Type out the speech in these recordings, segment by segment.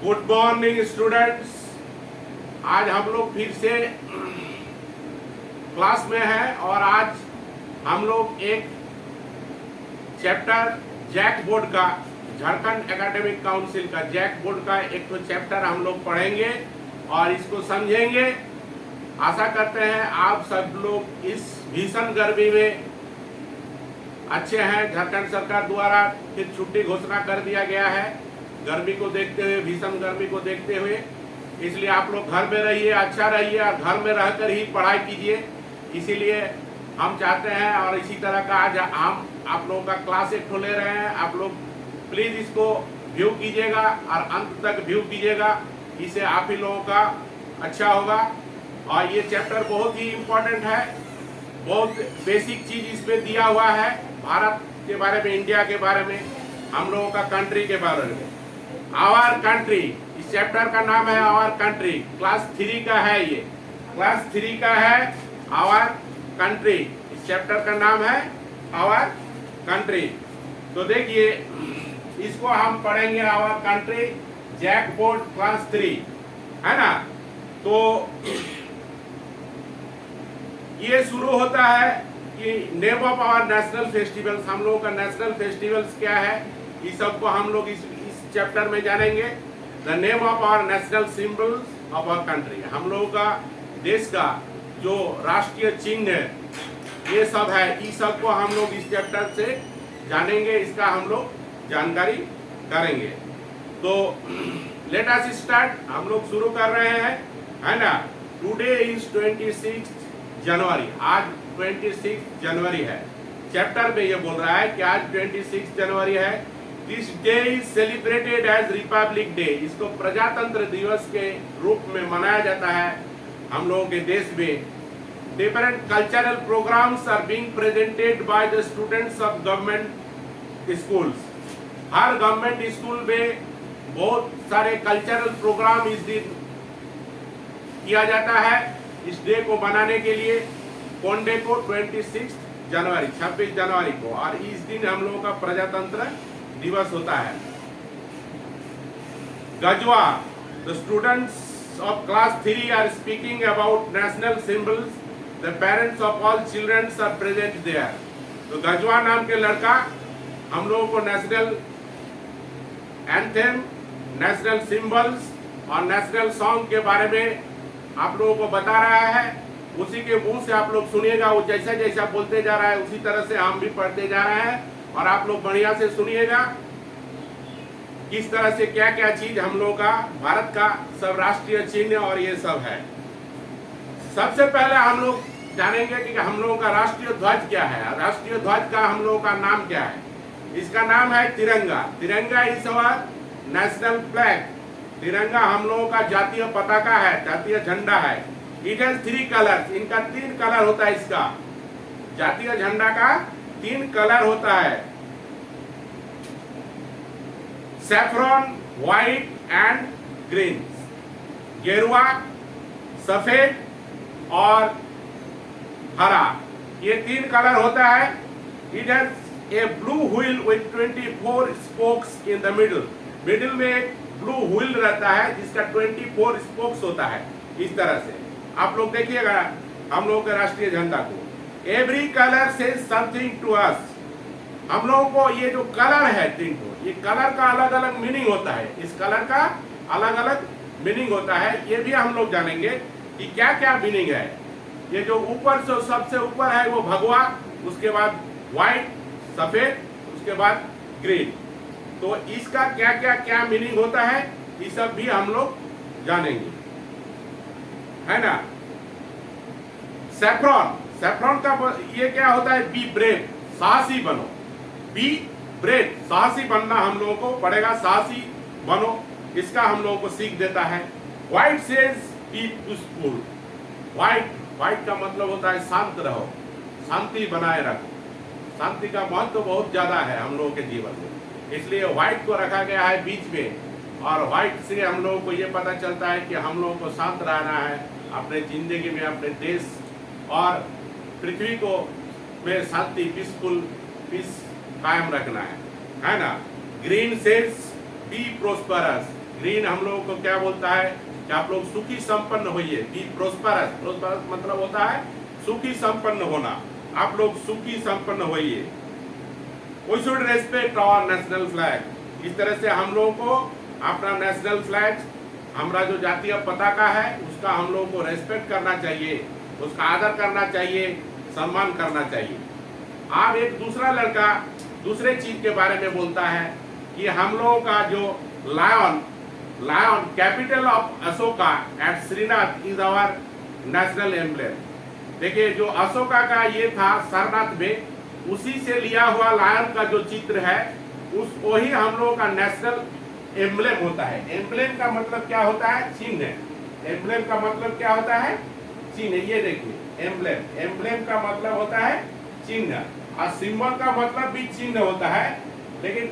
Good morning students. आज हम लोग फिर से क्लास में हैं और आज हम लोग एक चैप्टर जैक बोर्ड का, झारखंड एकेडमिक काउंसिल का जैक बोर्ड का एक तो चैप्टर हम लोग पढ़ेंगे और इसको समझेंगे। आशा करते हैं आप सब लोग इस भीषण गर्मी में अच्छे हैं। झारखंड सरकार द्वारा फिर छुट्टी घोषणा कर दिया गया है गर्मी को देखते हुए, भीषण गर्मी को देखते हुए। इसलिए आप लोग घर में रहिए, अच्छा रहिए और घर में रहकर ही पढ़ाई कीजिए। इसीलिए हम चाहते हैं और इसी तरह का आज हम आप लोगों का क्लास एक ले रहे हैं। आप लोग प्लीज इसको व्यू कीजिएगा और अंत तक व्यू कीजिएगा, इससे आप ही लोगों का अच्छा होगा। और ये चैप्टर बहुत ही इम्पोर्टेंट है, बहुत बेसिक चीज इसमें दिया हुआ है भारत के बारे में, इंडिया के बारे में, हम लोगों का कंट्री के बारे में। आवर कंट्री, इस चैप्टर का नाम है आवर कंट्री। क्लास 3 का है, ये क्लास 3 का है आवर कंट्री। इस चैप्टर का नाम है आवर कंट्री। तो देखिए इसको हम पढ़ेंगे our country JAC board class 3, है ना। तो ये शुरू होता है कि name of our national festivals, हम लोगों का नेशनल फेस्टिवल्स क्या है, इस सबको हम लोग इस चैप्टर में जानेंगे। The name of our national symbols of our country, हम लोगों का देश का जो राष्ट्रीय चिन्ह है, ये सब है, इस सब को हम लोग इस चैप्टर से जानेंगे, इसका हम लोग जानकारी करेंगे। तो लेट अस स्टार्ट, हम लोग शुरू कर रहे हैं, है ना। टुडे इज 26 जनवरी, आज 26 जनवरी है। चैप्टर में ये बोल रहा है कि आज 26 जनवरी है। This day is celebrated as Republic Day, इसको प्रजातंत्र दिवस के रूप में मनाया जाता है हम लोगों के देश में। Different cultural programs are being presented by the students of government schools. हर गवर्नमेंट स्कूल में बहुत सारे कल्चरल प्रोग्राम इस दिन किया जाता है, इस डे को मनाने के लिए। कौन डे को? 26 जनवरी, 26 जनवरी को। और इस दिन हम लोगों का प्रजातंत्र दिवस होता है। Gajwa, the students of class 3 are speaking about national symbols. The parents of all childrens are present there. तो गजवा नाम के लड़का हम लोगों को नेशनल एंथम, नेशनल सिंबल्स और नेशनल सॉन्ग के बारे में आप लोगों को बता रहा है। उसी के मुंह से आप लोग सुनिएगा, वो जैसा जैसा बोलते जा रहा है उसी तरह से हम भी पढ़ते जा रहे हैं। और आप लोग बढ़िया से सुनिएगा किस तरह से क्या क्या चीज हम लोगों का भारत का सब राष्ट्रीय चिन्ह और ये सब है। सबसे पहले हम लोग जानेंगे कि हम लोगों का राष्ट्रीय ध्वज क्या है। राष्ट्रीय ध्वज का हम लोगों का नाम क्या है? इसका नाम है तिरंगा। तिरंगा इज अवर नेशनल फ्लैग। तिरंगा हम लोगों का जातीय पताका है, जातीय झंडा है। इट हैज 3 कलर्स, इनका 3 कलर होता है। इसका जातीय झंडा का 3 कलर होता है, सैफ्रॉन, व्हाइट एंड ग्रीन। गेरुआ, सफेद और हरा, ये 3 कलर होता है। It has a blue wheel with 24 spokes in the middle. Middle में एक ब्लू व्हील रहता है जिसका 24 स्पोक्स होता है। इस तरह से आप लोग देखिएगा हम लोगों के राष्ट्रीय झंडा को। एवरी कलर से समथिंग टू अस। हम लोगों को ये जो कलर है 3 को, ये कलर का अलग अलग मीनिंग होता है। इस कलर का अलग अलग मीनिंग होता है, ये भी हम लोग जानेंगे कि क्या क्या मीनिंग है। ये जो ऊपर से सबसे ऊपर है वो भगवा, उसके बाद व्हाइट, सफेद, उसके बाद ग्रीन। तो इसका क्या क्या क्या मीनिंग होता है, ये सब भी हम लोग जानेंगे, है ना। सैफ्रॉन, सैफ्रॉन का ये क्या होता है? बी ब्रेव, साहसी बनो। बी ब्रेव, साहसी बनना हम लोगों को पड़ेगा, साहसी बनो, इसका हम लोगों को सीख देता है। White says be peaceful. White, white का मतलब होता है शांत रहो, शांति बनाए रखो। शांति का महत्व तो बहुत ज्यादा है हम लोगों के जीवन में, इसलिए व्हाइट को रखा गया है बीच में। और व्हाइट से हम लोगों को ये पता चलता है कि हम लोगों को शांत रहना है अपने जिंदगी में, अपने देश और पृथ्वी को में शांति, पीसफुल, पीस कायम रखना है ना। Green says be prosperous. Green हम लोगों को क्या बोलता है कि आप लोग सुखी संपन्न होइए। बी प्रोस्परस, प्रोस्परस मतलब होता है सुखी संपन्न होना, आप लोग सुखी संपन्न होइए। We should respect our national flag. इस तरह से हम लोगों को अपना नेशनल फ्लैग, हमारा जो जातीय पताका है उसका हम लोगों को रेस्पेक्ट करना चाहिए, उसका आदर करना चाहिए, सम्मान करना चाहिए। अब एक दूसरा लड़का दूसरे चीज के बारे में बोलता है कि हम लोगों का जो lion capital of Ashoka at Sarnath is our national emblem. देखिए जो अशोका का ये था सारनाथ में, उसी से लिया हुआ लायन का जो चित्र है उस वही हम लोगों का नेशनल एम्ब्लेम होता है। एम्ब्लेम का मतलब क्या होता है? चिन्ह। एम्ब्लेम का मतलब क्या होता है? चिन्ह। ये देखिए एम्ब्लेम, एम्ब्लेम का मतलब होता है चिन्ह, और सिंबल का मतलब भी चिन्ह होता है। लेकिन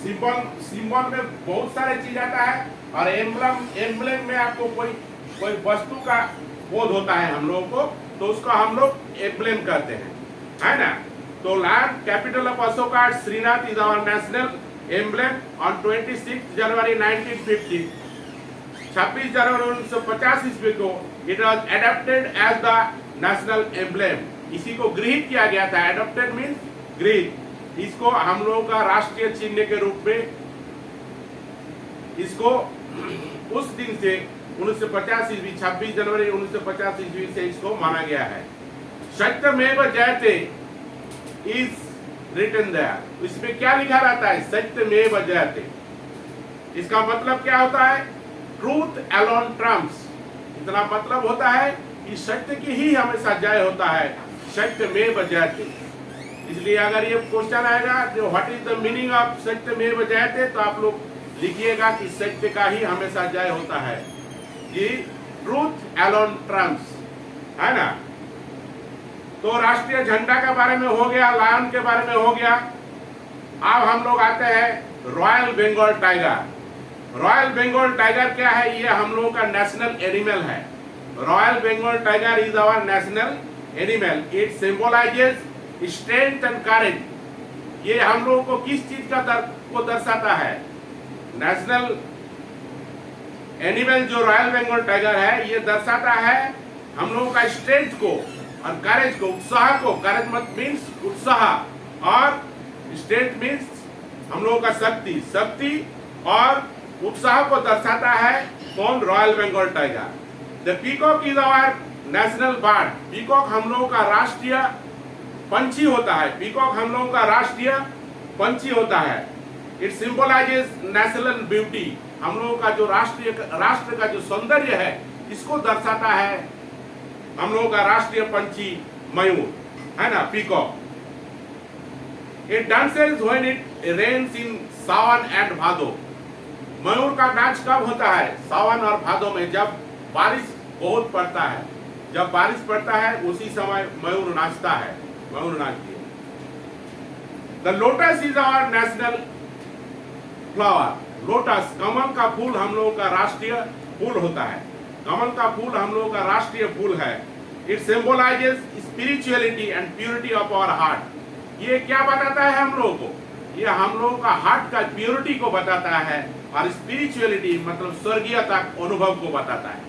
सिंबल में बहुत सारे चीज आता है, और एम्ब्लेम में आपको कोई वस्तु का बोध होता है हम लोगों को, तो उसको हम लोग एम्ब्लेम कहते हैं, है ना। तो lion capital of Ashoka Sarnath is our national emblem on 26 जनवरी 1950। 26 जनवरी 1950 ईस्वी को it was adopted as the national emblem. इसी को गृहीत किया गया था। एडॉप्टेड मीन्स गृहीत। इसको हम लोगों का राष्ट्रीय चिन्ह के रूप में इसको उस दिन से 1950 ईस्वी 26 जनवरी 1950 ईस्वी से इसको माना गया है। सत्यमेव जयते इज रिटन देयर। इसमें क्या लिखा रहता है? सत्यमेव जयते। इसका मतलब क्या होता है? Truth alone Trump's. इतना मतलब होता है कि सत्य की ही हमेशा जय होता है। सत्यमेव जयते। इसलिए अगर ये क्वेश्चन आएगा जो what is the meaning of सत्यमेव जयते, तो आप लोग लिखिएगा कि सत्य का ही हमेशा जय होता है। ये ट्रूथ अलोन ट्रम्प्स, है ना। तो राष्ट्रीय झंडा के बारे में हो गया, लायन के बारे में हो गया। अब हम लोग आते हैं royal Bengal tiger. Royal Bengal tiger क्या है? ये हम लोगों का नेशनल एनिमल है। Royal Bengal tiger is our national animal. It symbolises strength and courage. ये हम लोगों को किस चीज को दर्शाता है? नेशनल एनिमल जो रॉयल बंगाल टाइगर है, ये दर्शाता है हम लोगों का स्ट्रेंथ को और करेज को, उत्साह को। करेज मत मीन्स उत्साह, और स्ट्रेंथ मीन्स हम लोगों का शक्ति और उत्साह को दर्शाता है। कौन? Royal Bengal tiger. The peacock is our national bird. Peacock हम लोगों का राष्ट्रीय पंछी होता है। पीकॉक हम लोगों का राष्ट्रीय पंछी होता है। It symbolizes national beauty. हम लोगों का जो राष्ट्र का जो सौंदर्य है, इसको दर्शाता है हम लोगों का राष्ट्रीय पंछी मयूर, है ना, peacock. It dances when it rains in Sawan and Bhado. मयूर का नाच कब होता है? सावन और भादो में, जब बारिश बहुत पड़ता है। जब बारिश पड़ता है उसी समय मयूर नाचता है, मयूर नाचती है। The lotus is our national flower. Lotus, कमल का फूल हम लोगों का राष्ट्रीय फूल होता है। कमल का फूल हम लोगों का राष्ट्रीय फूल है। It symbolises spirituality and purity of our heart. ये क्या बताता है हम लोगों को? ये हम लोगों का हार्ट का प्योरिटी को बताता है, और स्पिरिचुअलिटी मतलब स्वर्गीयता अनुभव को बताता है।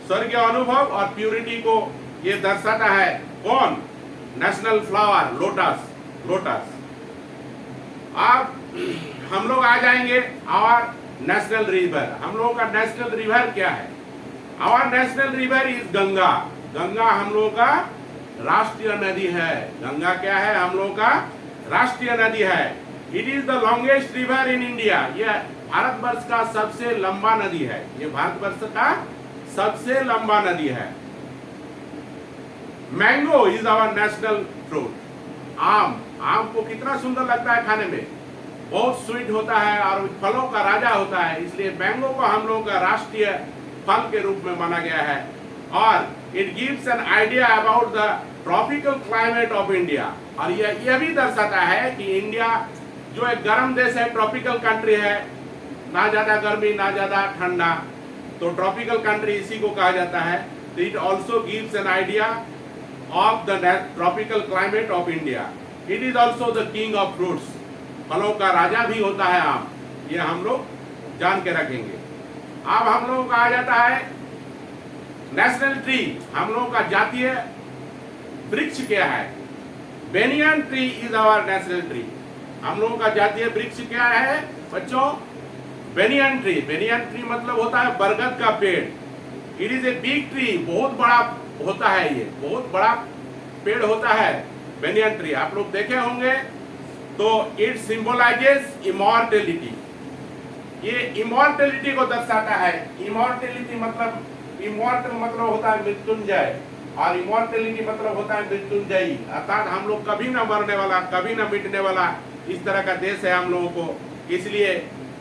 स्वर्गीय अनुभव और प्योरिटी को ये दर्शाता है। कौन? National flower lotus. लोटस। अब हम लोग आ जाएंगे आवर नेशनल रिवर। हम लोगों का नेशनल रिवर क्या है? Our national river is Ganga. Ganga हम लोगों का राष्ट्रीय नदी है। गंगा क्या है? हम लोगों का राष्ट्रीय नदी है। It is the longest river in India. यह भारतवर्ष का सबसे लंबा नदी है। ये भारतवर्ष का सबसे लंबा नदी है। Mango is our national fruit. आम, आम को कितना सुंदर लगता है खाने में, बहुत स्वीट होता है और फलों का राजा होता है। इसलिए मैंगो को हम लोगों का राष्ट्रीय फल के रूप में माना गया है। और it gives an idea about the tropical climate of India. और यह भी दर्शाता है कि इंडिया जो एक गर्म देश है, ट्रॉपिकल कंट्री है, ना ज्यादा गर्मी ना ज्यादा ठंडा, तो ट्रॉपिकल कंट्री इसी को कहा जाता है। तो it also gives an idea of the tropical climate of India. It is also the king of fruits. फलों का राजा भी होता है आम। ये हम लोग जान के रखेंगे। अब हम लोगों का आ जाता है नेशनल ट्री, हम लोगों का जातीय वृक्ष क्या है? Banyan tree is our national tree. हम लोगों का जातीय वृक्ष क्या है बच्चों? Banyan tree. बेनियन ट्री मतलब होता है बरगद का पेड़। It is a big tree, बहुत बड़ा होता है, ये बहुत बड़ा पेड़ होता है बेनियन ट्री। आप लोग देखे होंगे। तो इट सिंबलाइजेस इमॉर्टेलिटी, ये इमॉर्टेलिटी को दर्शाता है। इमॉर्टेलिटी मतलब, इमॉर्टल मतलब होता है मृत्युंजय, और इमॉर्टेलिटी मतलब होता है मृत्युंजयी, अर्थात हम लोग कभी ना मरने वाला, कभी ना मिटने वाला, इस तरह का देश है हम लोगों को। इसलिए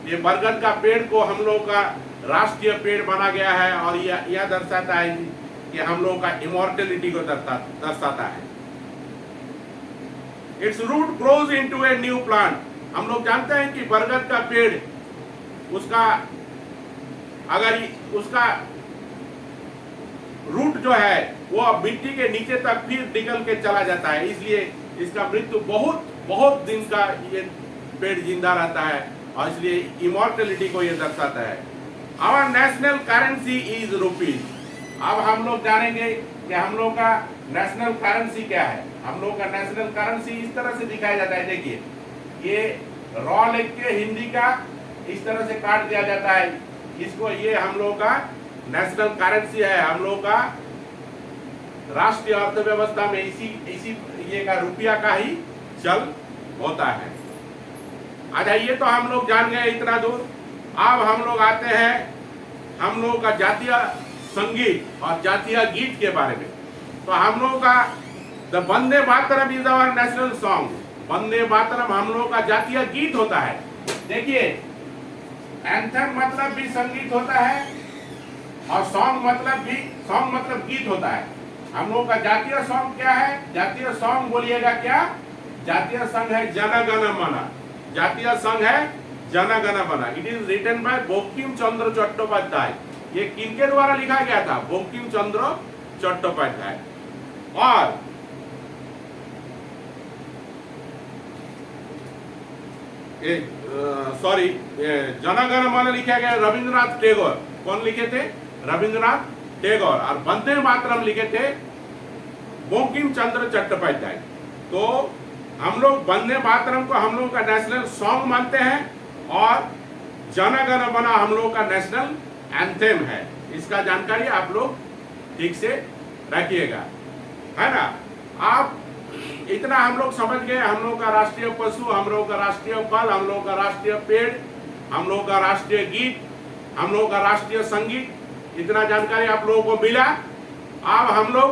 ये बरगद का पेड़ को हम लोगों का राष्ट्रीय पेड़ माना गया है, और यह दर्शाता है कि हम लोगों का इमॉर्टेलिटी को दर्शाता है। Its root grows into a new plant. हम लोग जानते हैं कि बरगद का पेड़, उसका अगर उसका रूट जो है वो मिट्टी के नीचे तक फिर निकल के चला जाता है, इसलिए इसका मृत्यु बहुत बहुत दिन का ये पेड़ जिंदा रहता है, और इसलिए इमॉर्टेलिटी को ये दर्शाता है। Our national currency is rupees. अब हम लोग जानेंगे कि हम लोग का नेशनल करेंसी क्या है। हम लोग का नेशनल करेंसी इस तरह से दिखाया जाता है। देखिए, ये रॉ लिख के हिंदी का इस तरह से काट दिया जाता है इसको। ये हम लोग का नेशनल करेंसी है, हम लोग का राष्ट्रीय अर्थव्यवस्था में इसी ये का रुपया का ही चल होता है। अच्छा, ये तो हम लोग जान गए इतना दूर। अब हम लोग आते हैं हम लोग का जातीय संगीत और जातीय गीत के बारे में। तो हम लोग का the Vande Mataram is our national song. Vande Mataram हम लोग का जातीय गीत होता है। देखिए, एंथम मतलब भी संगीत होता है, और सॉन्ग मतलब गीत होता है। हम लोग का जातीय सॉन्ग क्या है? जातीय सॉन्ग बोलिएगा क्या? जातीय संघ है जन गण मन। जातीय संघ है Jana Gana Mana. It is written by Bankim Chandra Chattopadhyay. ये किनके द्वारा लिखा गया था? बंकिम चंद्र चट्टोपाध्याय। और सॉरी, जन गण मन लिखा गया रविंद्रनाथ टैगोर। कौन लिखे थे? रविंद्रनाथ टैगोर। और वंदे मातरम लिखे थे बंकिम चंद्र चट्टोपाध्याय। तो हम लोग वंदे मातरम को हम लोग का नेशनल सॉन्ग मानते हैं, और जन गण मन हम लोग का नेशनल एंथम है। इसका जानकारी आप लोग ठीक से रखिएगा, है ना। आप इतना हम लोग समझ गए। हम लोग का राष्ट्रीय पशु, हम लोग का राष्ट्रीय फल, हम लोग का राष्ट्रीय पेड़, हम लोग का राष्ट्रीय गीत, हम लोग का राष्ट्रीय संगीत, इतना जानकारी आप लोगों को मिला। अब हम लोग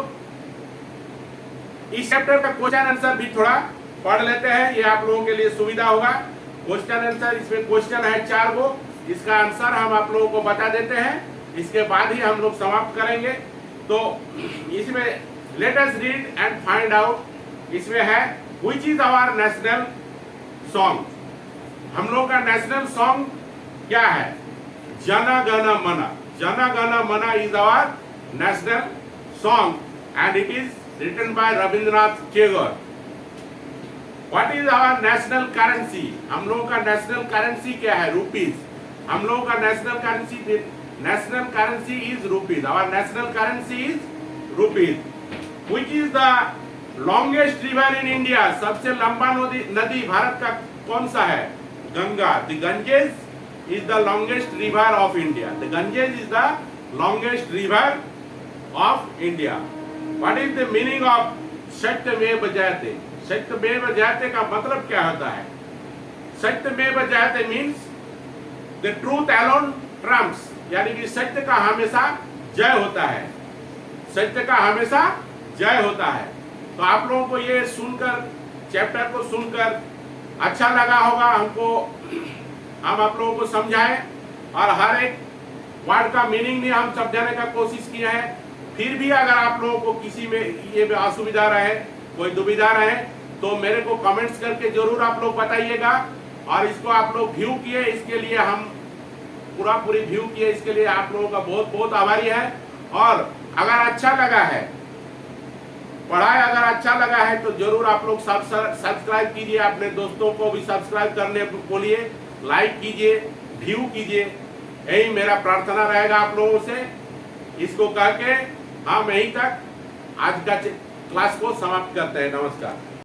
इस चैप्टर का क्वेश्चन आंसर भी थोड़ा पढ़ लेते हैं, ये आप लोगों के लिए सुविधा होगा। क्वेश्चन आंसर, इसमें क्वेश्चन है 4 गो, इसका आंसर हम आप लोगों को बता देते हैं, इसके बाद ही हम लोग समाप्त करेंगे। तो इसमें let us read and find out. इसमें है which is our national song. हम लोग का नेशनल सॉन्ग क्या है? जन गण मन। Jana Gana Mana is our national song and it is written by Rabindranath Tagore. What is our national currency? हम लोगों का नेशनल करेंसी क्या है? रुपीज। हम लोगों का national currency is rupees. Our national currency is rupees. Which is the longest river in India? सबसे लंबा नदी भारत का कौन सा है? Ganga. The Ganges is the longest river of India. The Ganges is the longest river of India. What is the meaning of सत्यमेव जयते? सत्यमेव जयते का मतलब क्या होता है? सत्यमेव जयते means the truth alone trumps, यानी कि सत्य का हमेशा जय होता है। सत्य का हमेशा जय होता है। तो आप लोगों को ये सुनकर, चैप्टर को सुनकर अच्छा लगा होगा। हम आप लोगों को समझाएं, और हर एक वर्ड का मीनिंग भी हम समझाने का कोशिश किए हैं। फिर भी अगर आप लोगों को किसी में ये असुविधा रहे, कोई दुविधा रहे, तो मेरे को कमेंट्स करके जरूर आप लोग बताइएगा। और इसको आप लोग व्यू किए, इसके लिए हम पूरी व्यू किए, इसके लिए आप लोगों का बहुत बहुत आभारी है। और अगर अच्छा लगा है, पढ़ाई अगर अच्छा लगा है, तो जरूर आप लोग सब्सक्राइब कीजिए। अपने दोस्तों को भी सब्सक्राइब करने को बोलिए, लाइक कीजिए, व्यू कीजिए। यही मेरा प्रार्थना रहेगा आप लोगों से। इसको कह के हम यहीं तक आज का क्लास को समाप्त करते हैं। नमस्कार।